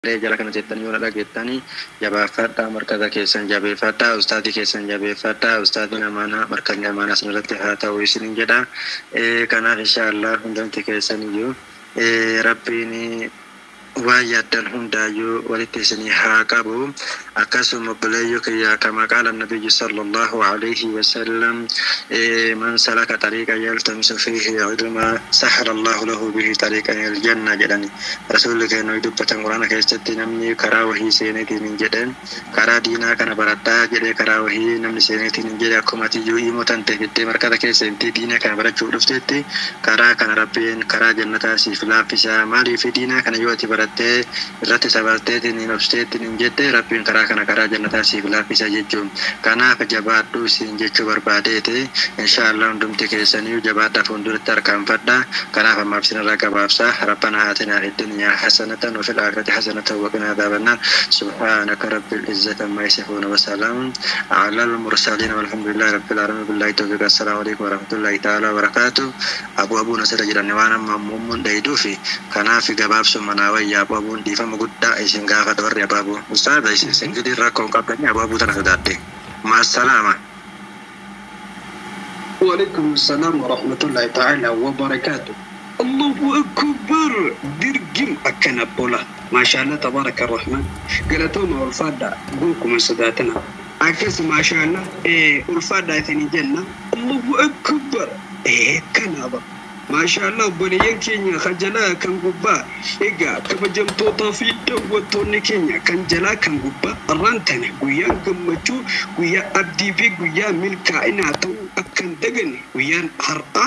jala kana jettanii yoo dhageettanii jabaafadhaa markaza keessan jabeeffadhaa ustaadii keessan jabeeffadhaa ustaadiin amaanaa markazni amaanaa sanirratti haa ta'u isinin jedha. Kanaaf inshaallah hundumti keessan iyyuu rabbiin waan yaaddan hundaayyuu walitti isinii haa qabu. Akkasuma obboleeyyoo kiyya kama qaala nabiyyu sallallahu alayhi wasallam man salaka tariiqa yaltamisu fiihi ilma sahhala allahu lahu bihi tariiqan ilal janna jedhani rasuulli keenya dubbatan quraana keessatti namni karaa wahii seeneetiin hin jedhen karaa diinaa kana baradhaa jedhee karaa wahii namni seeneetiin hin jedhe akkuma tiyyuu himutan ta'e fiddee markata keessa intii diinaa kana barachuu dhufteetti karaa kana rabbiin karaa jannataa siif laaffisaa maaliif diinaa kana yoo ati barattee irratti sabarteetiin hin obsteetiin hin jette rabbiin karaa kana karaa jannataa siif laaffisa jechuun kanaaf jabaadhuu siin jechuu barbaadeete inshaallah hundumti keessanii jabaadhaa fuulduratti harkaanfadhaa. Kanaaf ammaaf sinirraa gabaabsaa rabbana aatinaa fid dunyaa hasanatan wa fil aakhirati hasanatan wa qina adhaaban naar subhaanaka rabbil izzati amma yasifuun wa salaamun alal mursaliin walhamdulillahi rabbil aalamiin billahi tawfiiq. Assalaamu alaykum wa rahmatullahi ta'ala wa barakaatuh. Abu Nasir jedhani waan amma muummuun dhayduufi kanaaf gabaabsuma naa wayyaa abuun dhiifama guddaa isin gaafa warri abaabuu ustaada isin gidi rakkoon qabdanii abaabuu tana sodaadde maasalaama. وعليكم السلام ورحمة الله تعالى وبركاته. الله أكبر درجم أكنا بولا ما شاء الله تبارك الرحمن قلتهم والفادة قولكم السداتنا عكس ما شاء الله والفادة ثاني جنة الله أكبر كنا ما شاء الله بنيان كينيا خجلا كان غبا إيجا كبجم توتا في دوتوني كينيا كان جلا كان غبا رانتني ويا كمجو ويا أبدي في ويا ملكا إنا تو أكن دغني ويا هرقا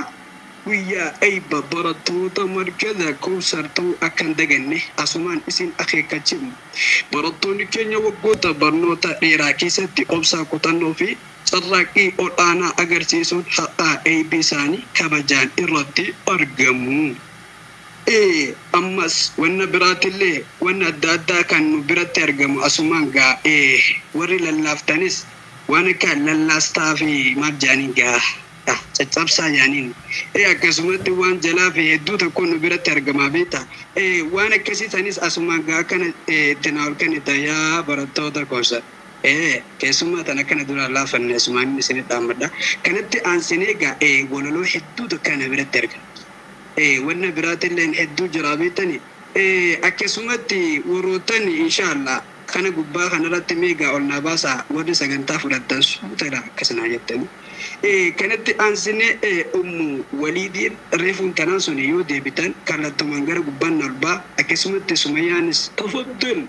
ويا أي ببرتو تمركزا كوسر تو أكن دغني أسمان إسين أخي كجم برتوني كينيا وقوتا برنوتا إيراكي ستي أبسا كوتانو في sarraqii olaanaa agarsiisuun haqaa eebbisaanii kabajaan irratti argamu. Ammas wanna biraatillee wanna adda addaa kan nu biratti argamu asumaan gaa warri lallaaftanis waan akka lallaastaa fi marjaanii gaa caccabsaa jaaniin akkasumatti waan jalaa fi hedduu tokko nu biratti argamaa beekta. Waan akkasiisanis asumaan gaa kana itti kan yaa barattoota koosa. Keessumaa tana kana dura laafanne asumaan isin dhaammadha. Kanatti aansinee gaa waloloo hedduutu kana biratti argama. Wanna biraatillee hedduu jira beektani. Akkasumatti warrootani inshaallah kana gubbaa kanarratti meegaa ol naa baasaa warri sagantaa fudhatan suutadha akkasana jettani. Kanatti aansinee ummu waliidiin reefuun tanaan sun yoo deebitan kallattumaan gara gubbaan olbaa akkasumatti sumayyaanis tafaddal.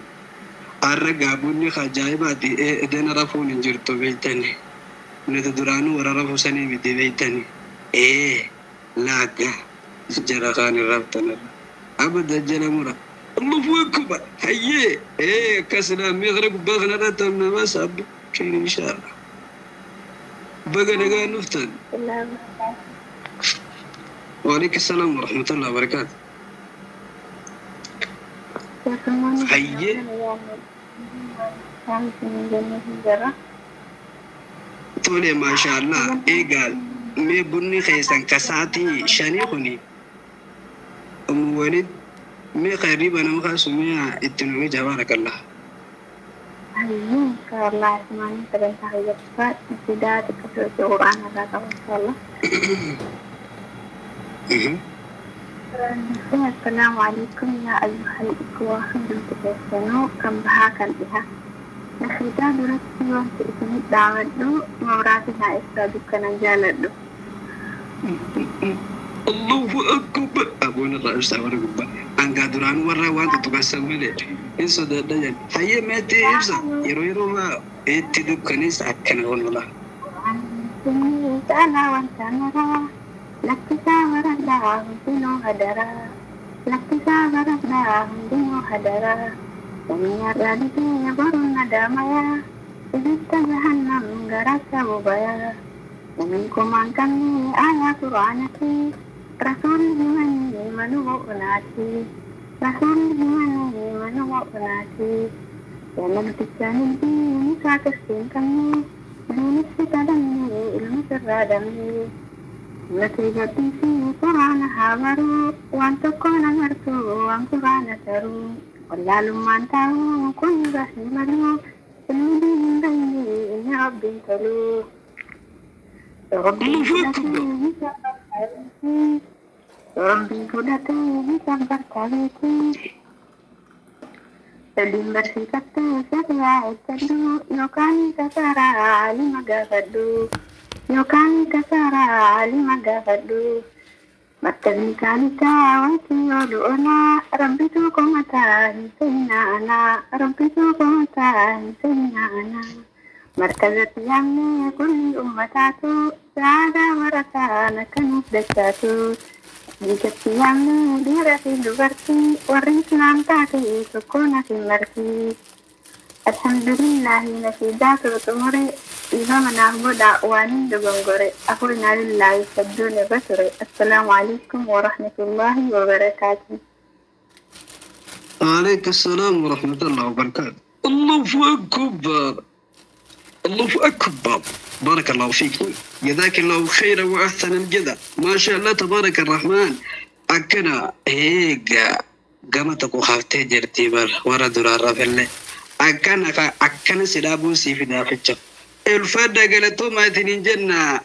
Arraga bunni khajaibaati edena rafuun hin jirtu beeytani nuti duraanuu warra rafuu sanii miti beeytani laaga jara kaan irraabtanarra abada jala mura allahu akbar hayyee akkasina meeqra gubbaa kanarratti amnamaa saabbu keen inshaallah baga nagaa nuftan. Waalaikum salaam wa rahmatullahi wa barakatuh. Hayyee tole maashaallah eegaa mee bunni keessan kasaatii shanii kuni walid mee qariiba nama kaasumiyaa itti nuyi jabaarakallah. Amin karena semuanya terentah ya cepat tidak dikasih Quran atau Allah. Assalamualaikum ya ayuhal ikhwah fillah kam bahakan iha. Nakhida durat siwan ismi dawad do mawrati na istadu kana jalad do. Allahu akbar. Abuna ra ustawar gubba. Anga duran warra wantu tugasal mele. Inso dadayan. Hayye mete ibsa. Yero ma etti dukkanis akkana wala. Sana wan sana. Laki sabaran dah dino hadara. Laki sabaran dah dino hadara. Dunia raditnya baru nada maya. Sedita jahannam garasa mubaya. Minkum angkani ayat Qur'anati. Rasul dimani manu mau'nati. Rasul dimani manu mau'nati. Jangan dicani ini sakesin kami. Ini sekadang ilmu serradami. Natiga tisi Qur'an habaru. Wanto kona martu ang Qur'an taru. والله لما انتهوا كل رحم ملوك المدين بيني إن ربي تلوه ربي فلتي ربي فلتي صبرت عليكي Sedih bersikap seria itu, yokan kasara lima gafadu, yokan kasara lima gafadu. Materi kalita wati yoluona, rambitu komata hisina ana, rambitu komata hisina ana. Markazat yamni kulli ummatatu, saada marata nakanut dasatu. Jika siang dirati dubarti, warri Islam taati sukuna fi marti. Alhamdulillah nasidatul tumuri, iba manahmu da'wanin dugongore. Aku inalillahi sabduna basuri. Assalamualaikum warahmatullahi wabarakatuh. وعليك السلام ورحمة الله وبركاته. الله أكبر. الله أكبر. بارك الله فيكم. جزاك الله خيرا وأحسن الجزاء. ما شاء الله تبارك الرحمن. أكنا هيك قامتك وخافتي جرتي بر ورا دور الرفلة. أكنا سلابو سيف دافتش. الفرد قالتو ما تنجنا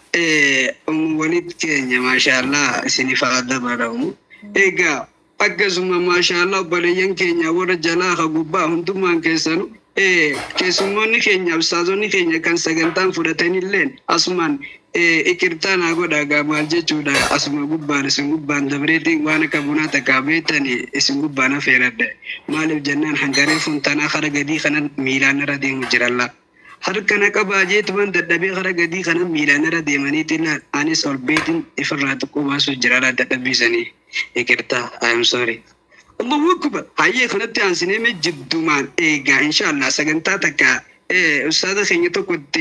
وليد كينيا ما شاء الله سنفاد برامو. هيك أكزما ما شاء الله بليان كينيا ورجلا خبوبا هندومان كيسانو. Keessummoonni keenya ustaazonni keenya kan sagantaan fudhatanilleen asumaan ikirtaan godha maal jechuudha asuma gubbaan isin gubbaan dabreetiin waan akka bunaa takkaa beektanii isin gubbaan affeeradha maaliif jennaan hangaree funtanaa kara gadii kanan miilaan irra deemu jiralla harkana qabaa jeetuman dadhabee kara gadii kanan miilaan irra deemaniitiin anis ol beetiin ifirraa xiqqoo baasuu jirala dadhabbiisanii ikirtaa I am sorry. الله أكبر هاي خنت عن سينما جدومان إيه إن شاء الله سجنتاتك أستاذ خنيتو كنت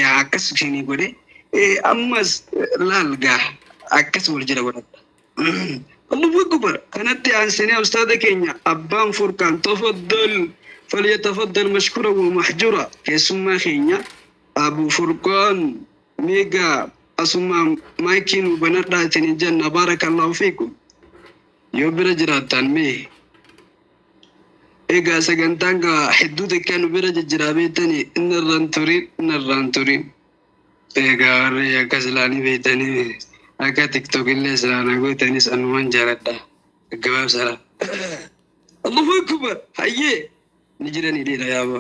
عكس خني قولي أما لالجا عكس ورجلا قولي الله أكبر خنت عن سينما أستاذ كينيا أبان فرقان تفضل فليتفضل مشكورا ومحجورا كسمة خينيا أبو فرقان ميجا أسمع مايكين وبنات تنجن بارك الله فيكم yoo bira jiraattan mee egaa sagantaan hedduu takkaan bira jijjiirabeetanii innarraan turin egaa warri akkas ilaanii beektanii akka tiktok illee islaana gootanis anumaan jaaladha gabaabsara Allahu akbar hayyee ni jiranii dheedha yaaba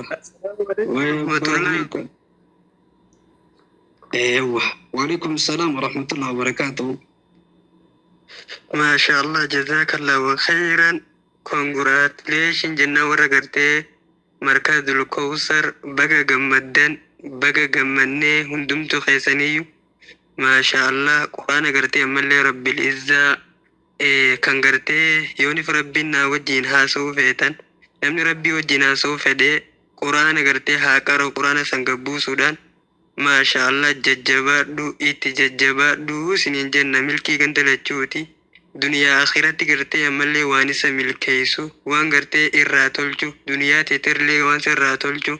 وعليكم السلام ورحمة الله وبركاته. ما شاء الله جزاك الله خيرا congratulations جنة ورقرتي مركز الكوثر بقى جمدان بقى جمني هندمتو خيسانيو ما شاء الله قرآن قرتي أمالي رب العزة كان قرتي يوني ربنا وجين هاسو فيتان نمني ربي وجين هاسو فدي قرآن قرتي هاكارو قرآن سنقبو سودان ما شاء الله ججبادو ججبادو سنين جنة ملكي قندلتشوتي دنيا آخرتي قرتي أمالي وانسا ملكيسو وان قرتي إراتولجو دنيا تترلي وان سراتولجو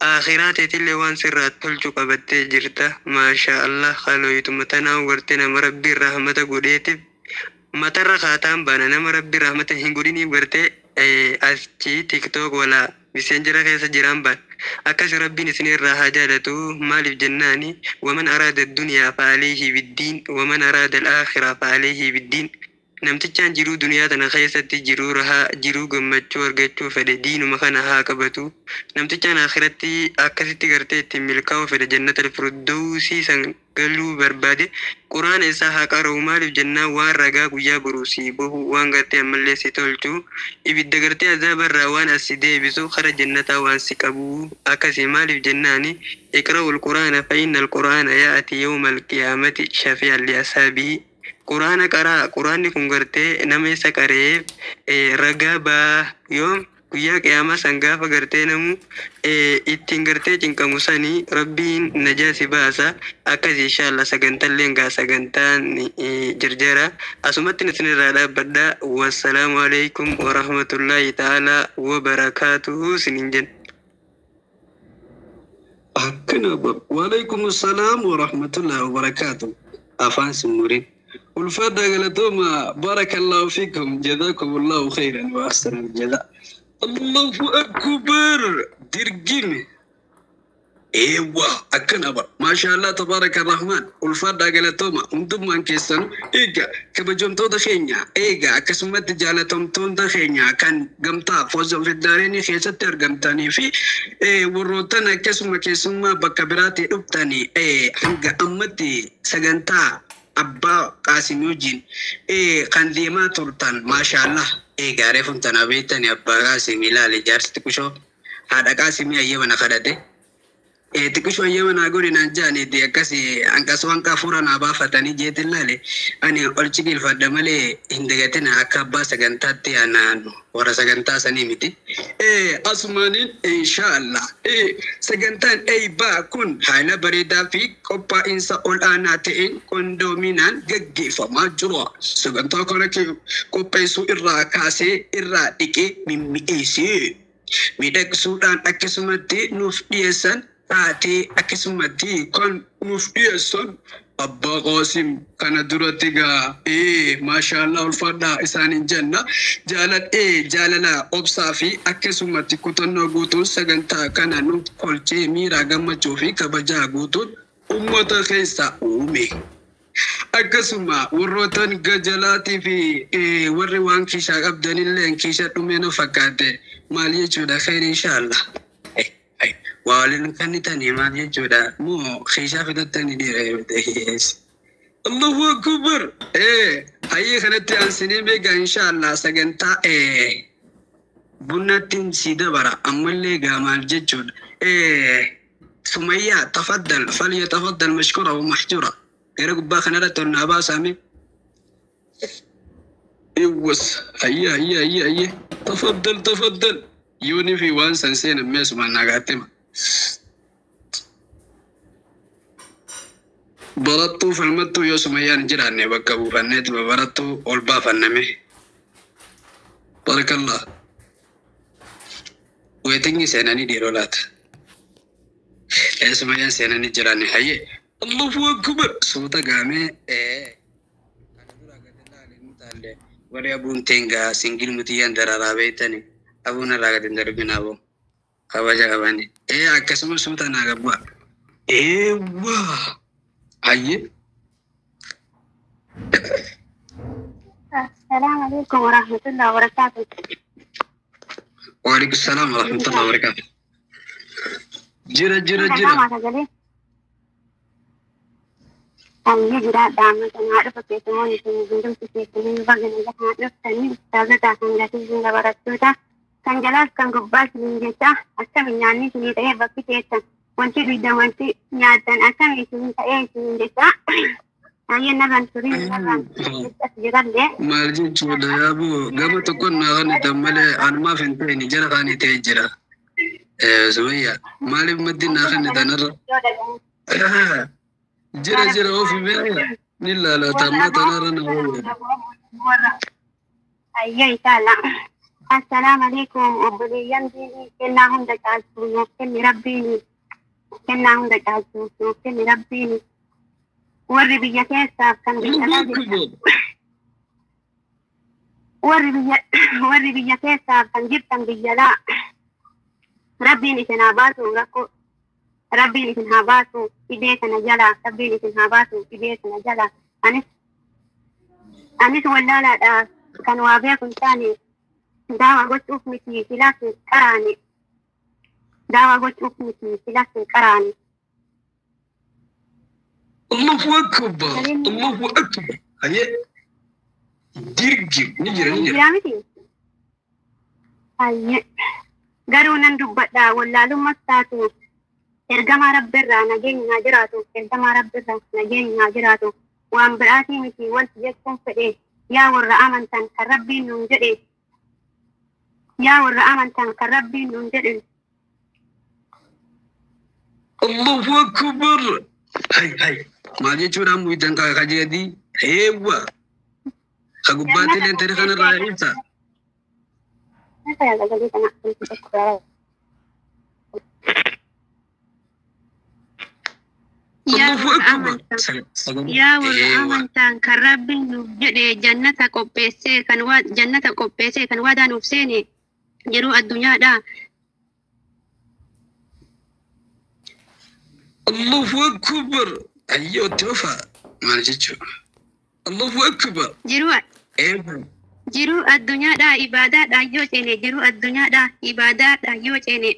آخرات تترلي وان سراتولجو قبتي جرتا ما شاء الله خالو يتمتنا وقرتنا مربي الرحمة قديتب متر خاتم بانا مربي الرحمة هنقوديني قرتي أسجي تيك توك ولا بسنجرة خيسا جرام بان أكس ربي نسنير راها جالتو مالف جناني ومن أراد الدنيا فعليه بالدين ومن أراد الآخرة فعليه بالدين نمتجان جرو دنيا تنا خيسة جرو رها جرو قمتشو ورقتشو فدي دين مخانا هاكبتو نمتجان آخرتي أكسي قرتي تملكاو فدي جنة الفردوسي سنقلو بربادي قرآن إسا هاكارو مالف جنة وان رقا قويا بروسي بوهو وان قرتي أمالي ستولتو إبدا قرتي عذاب الروان أسيدي بسو خرج جنة وان سكبو أكسي مالف جناني اقرأوا القرآن فإن القرآن يأتي يوم القيامة شفيعا لأصحابه قرآن قرأ قرآن كنغرتي نمي سكريب رقابا يوم كويا قيامة سنغافة غرتي نمو اتنغرتي جنكموساني ربين نجاسي باسا أكاز إن شاء الله سغنتان لنغا سغنتان جرجرة أسمت نسني رادا بدا والسلام عليكم ورحمة الله تعالى وبركاته سننجن وعليكم السلام ورحمة الله وبركاته أفان سمورين والفرد قالتهم بارك الله فيكم جزاكم الله خيرا وأحسن الجزاء. الله أكبر درجين. ايوه اكنبر ما شاء الله تبارك الرحمن والفرد قالتهم انتم من كيسن ايجا كبجوم تو دخينيا ايجا كسمت جالتهم تون دخينيا كان قمتا فوزن في الدارين خيستر قمتاني في وروتنا كسما بكبراتي ابتاني حنق امتي سجنتا ابا قاسم يوجين كان ديما ترتان ما شاء الله ايجا عرفهم تنابيتني ابا قاسم الى جارستكشو هذا قاسم يا خدته تكشوا يومنا أقول نانجاني دي أكاسي أنكسوان كافورا نبافتني جيت اللالي أنا أرجع الفدمالي هندقتنا أكبا سجنتاتي أنا ورا سجنتا سنيمتي أسمانين إن شاء الله سجنتان باكون حالا بريدا في كوبا إنسا أولاناتين كوندومينان جيجي فما جروا سجنتا كونكي كوبا يسو إرا كاسي إرا ديكي ميمي إيسي ميدك سودان أكسمتي نوف إيسان تاتي أكسمتي كون مفيسون أبا قاسم كان دراتيغا ما شاء الله الفردا إسان الجنة جالت جاللا أبصافي أكسمتي كتنا غوتون سجنتا كان نوف كولتي ميرا غما جوفي كبجا غوتون أمتا خيسا أومي أكسما وروتان جلاتي في ورّوان كيشا أبدان اللين كيشا تمينو فكاتي مالي جودا خير إن شاء الله وعلن كان تاني مالي جودا مو خيشا فتتاني دي ريبتهيس الله أكبر هاي خلتي عن سنين إن شاء الله سجنتا بناتين سيدا برا أمالي جمال ججود سمية تفضل فليتفضل مشكورة ومحجورة غير باخنا لا تنابا سامي يوس هيا تفضل يوني في وان سنسين ميس ما نغاتم براتو فلمتو يو سميان جيراني بكبو فنيت براتو اولبا فنمي بارك الله ويتنجي سيناني ديرولات سميان سيناني جيراني هيا الله أكبر سوتا قامي وري أبون تنغا سنجل متيان درارا بيتاني أبونا راغا دندر بنابو خواجا غباني أكسما سوتا ناغبوا واه هاي السلام عليكم ورحمة الله وبركاته. وعليكم السلام ورحمة الله وبركاته. جرا أن يجرى دعم تنعرف في ثمانية من في سنين بغن لها نفتني استاذة كان جاتي ورسوتا كان جلاس كان قباس من جتا أكمل يعني سنين تأيه بكتيتا وانتي ريدا وانتي نيادان أكمل سنين تأيه سنين جتا أي نبان سورين نبان أسجران لي مارجين شودا يا أبو قبل تكون نغني تمالي أنا ما فهمتني جرى غاني تيجرى سويا مالي بمدين نغني تنر جرى وفي بيها نلا لا تما تنارنا أيه تعالى السلام عليكم أبوليان دي كنا عندك عزوز كني ربيني كنا عندك عزوز كني ربيني وري بيا كيسا كان وري بيا كيسا كان جبتا بيا لا ربيني تناباتو ركو ربي لتنهاباتو في بيتنا جلا ربي لتنهاباتو في بيتنا جلا أنس ولا لا كان وابيكم ثاني داوا قلت أفمتي ثلاث كراني داوا قلت أفمتي ثلاث كراني الله أكبر الله أكبر هيا ديرجي نجري جرامتي هيا قرونا ندبدا ولا لما ستاتو ergama rabbirraa nageenya jiraatu ergama rabbirraa nageenya jiraatu waan biraatii miti wanti jechuun fedhe yaa warra amantan kan rabbiin nuun jedhe yaa warra amantan kan rabbiin nuun jedhe Allahu Akbar hay maal jechuudhaan muuyyitan kajeedii heewwa ka gubbaatti illee tari kanarraa ibsa يا والأمنتان كرب جدي جنة قبيسة جنة قبيسة كان وادا نفسيني جرو الدنيا دا الله أكبر أيوة توفى ما نجيتشو الله أكبر جرو الدنيا دا إبادة دا يوتيني جرو الدنيا دا إبادة دا يوتيني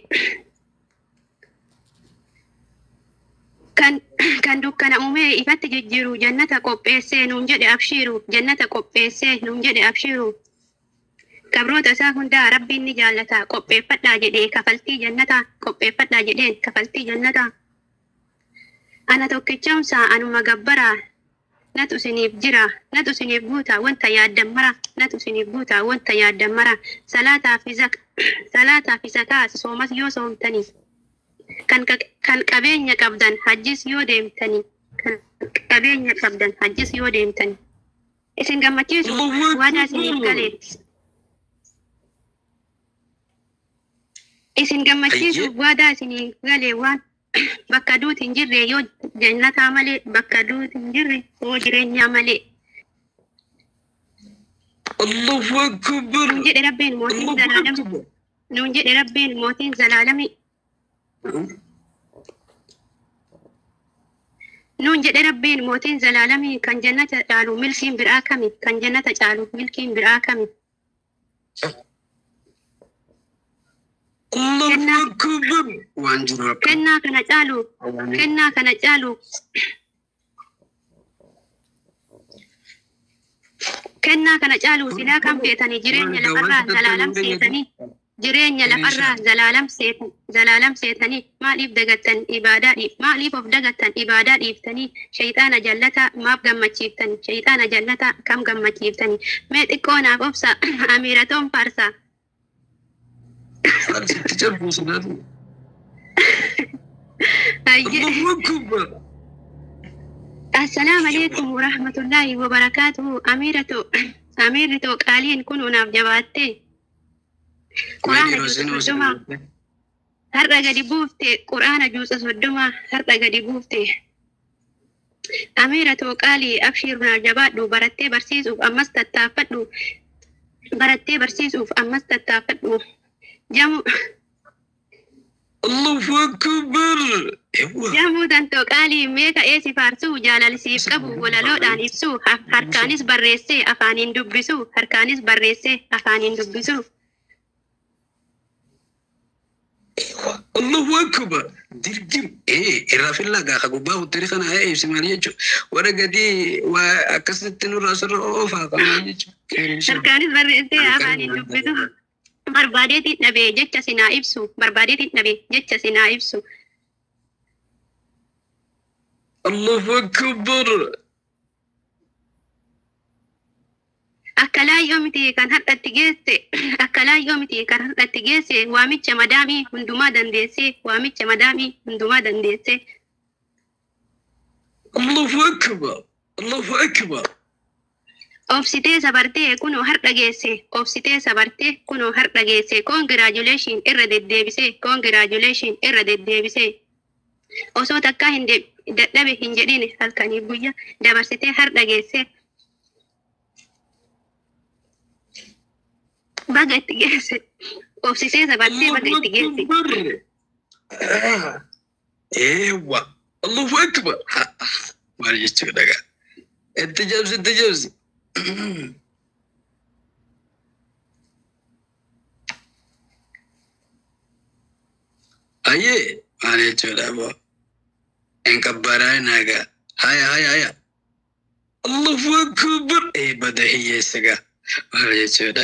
kan dukkana uumee ifatti jijjiiru jannata qopheessee nuun jedhe abshiiru jannata qopheessee nuun jedhe abshiiru kabroota isaa hundaa rabbiin ni jaallata qopheeffadhaa jedhee kafaltii jannata qopheeffadhaa jedheen kafaltii jannata ana tokkichaamsaa anuma gabbaraa natu isiniif jira natu isiniif guutaa wanta yaaddan mara natu isiniif guutaa wanta yaaddan mara salaataa fi zakaat soomas yoo soomtanii kan qabeenya qabdan hajjis yoo deemtanii kan qabeenya qabdan hajjis yoo deemtanii isin gammachiisu waadaa isiniif galee isin gammachiisu waadaa isiniif galee waan bakka duuti hin jirre yoo jannataa malee bakka duuti hin jirre yoo jireenyaa malee Allahu Akbar nuun jedhe rabbiin mootiin zalaalami nuun jedhe rabbiin mootiin zalaalami nuun jedhe rabbiin mootiin zalaalamii kan jannata caalu milkiin biraa kami kan jannata caalu milkiin biraa kami Allahu Akbar waan jiru kennaa kana caalu silaa kan feetanii jireenya lafarraa zalaalam seetanii maaliif dagattan ibaadaa maaliif of dagattan ibaadaa dhiiftanii shayxaana jallata maaf gammachiiftanii shayxaana jallata kam gammachiiftanii mee xiqqoo naaf obsa amiiratoon faarsaa السلام عليكم ورحمة الله وبركاته أميرة قالين كنوا ناف جباتي قرآن جوز صدوما هرّا قد بوفتي قرآن جوز صدوما هرّا قد بوفتي أميرة قالي أبشرنا جبادو برتي برسيسوف أمس تتافتو برتي برسيسوف أمس تتافتو جمو الله أكبر جمو دانتو قالي ميكا ايسي فارسو جالال سيف قبو ولا لودان إبسو هركانيس بريسي أفانين دبسو هركانيس بريسي أفانين دبسو الله أكبر درجم الرافع الله قاخ قباه التاريخ أنا سمالي جو ورقدي وأكسرت نور أسر أوفا كمان هركانيس بريسي أفانين دبسو بربادتي نبي جتة سنا إبسو بربادتي نبي جتة سنا إبسو الله أكبر أكلا يومتي كان حتى تجيسي أكلا يومتي كان حتى تجيسي واميتش مدامي هندوما دنديسي واميتش مدامي هندوما دنديسي الله أكبر الله أكبر Obsitee sabartee kunoo har'a geesse obsitee sabartee kunoo har'a geesse congratulation irra deddeebisee osoo takkaa hin dadhabe hin jedhine halkanii guyya dabarsitee har'a geesse baga itti geesse obsitee sabartee baga itti geesse eewwa Allahu Akbar maal jechuudha gaa itti jabsi aye maal jechuudha abo en kabbaraa naga haya Allahu Akbar bada hiyyeessa gaa maal jechuudha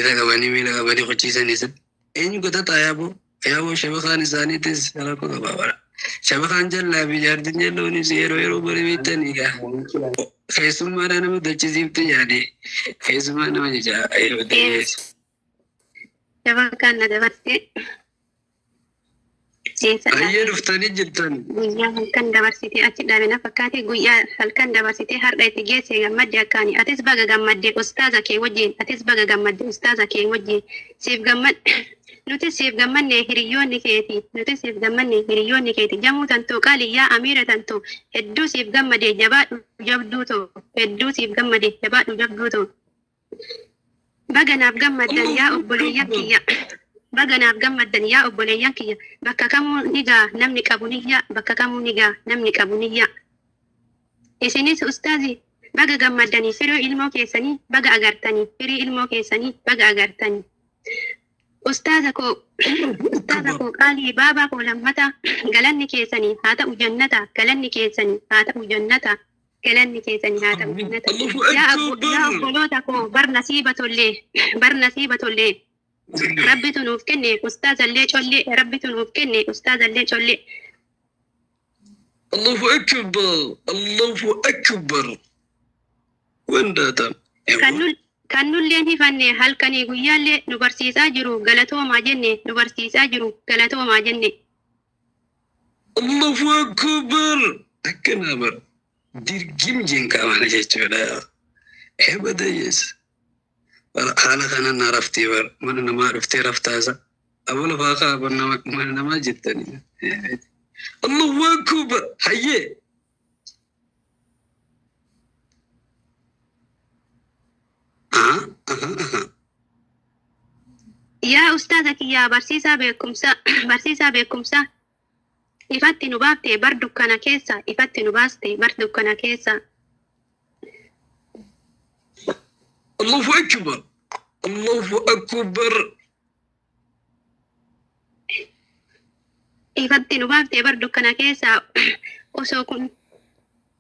daga bani qochiisanisan eenyu godhata yaabo shabakaan isaaniitis rakkoo qabaabara shabakaan jallaa fi jaartin jallooniis yeroo bari beektanii gaa keessummaadhaa nama dachisiifte yaade keessummaa nama jechaa shabakaan na dabarsee Ayyee dhuftanii jirtan. Guyyaa halkan dabarsitee achi dhaabina fakkaate guyyaa halkan dabarsitee har'a itti geesse gammadde akkaani. Atis baga gammadde ustaaza kee wajjin. Atis baga gammadde ustaaza kee wajjin. Siif gammadde. Nuti siif gammanne hiriyoonni keeti. Nuti siif gammanne hiriyoonni keeti. Jamuu tantoo qaaliyyaa amiira tantoo. Hedduu siif gammade jabaadhu jabduu ta'u. Hedduu siif gammade jabaadhu jabduu ta'u. Baganaaf gammaddan yaa obboleeyyan kiyya. Baganaaf gammaddan yaa obboleeyyan kiyya. Bakka kamuu nigaa namni qabu niyya. Bakka kamuu nigaa namni qabu niyya. Isinis ustaazi baga gammaddanii firii ilmoo keessanii baga agartanii. Firii ilmoo keessanii baga agartanii. Ustaaza koo qaalii baabaa koo lammata galanni keessanii haa ta'u jannata. Galanni keessanii haa ta'u jannata. Galanni keessanii haa ta'u jannata. Yaa obboloota koo bar nasiiba tollee. Bar nasiiba tollee. ربي تنوف كني أستاذ اللي شولي ربي تنوف كني أستاذ اللي شولي الله أكبر الله أكبر وين داتا كانوا اللي نفني هل كان يقول لي نبرسيس أجرو قالتوا ما جني نبرسيس أجرو قالتوا ما جني الله أكبر أكنا بر دير جيم جين كمان جيتشولا أبدا يس حالا كان نعرفتي بر من ما عرفتي رفتازا أول باقا من ما جتني الله أكبر هيا يا أستاذك يا برسيسا بكم سا إفتي نبابتي بردو كان كيسا إفتي نباستي بردو كان كيسا الله أكبر الله أكبر إفتي نبابتي بردو كان كيسا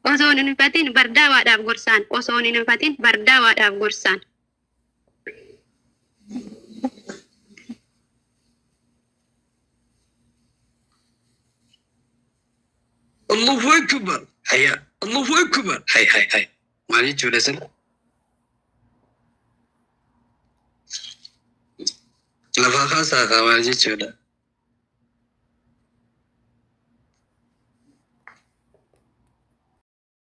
osoo nufatin bardaa waadhaaf gorsaan osoo nufatin bardaa waadhaaf gorsaan الله أكبر هيا الله أكبر هاي مالي جلسل لفا خاصة مالي جلسل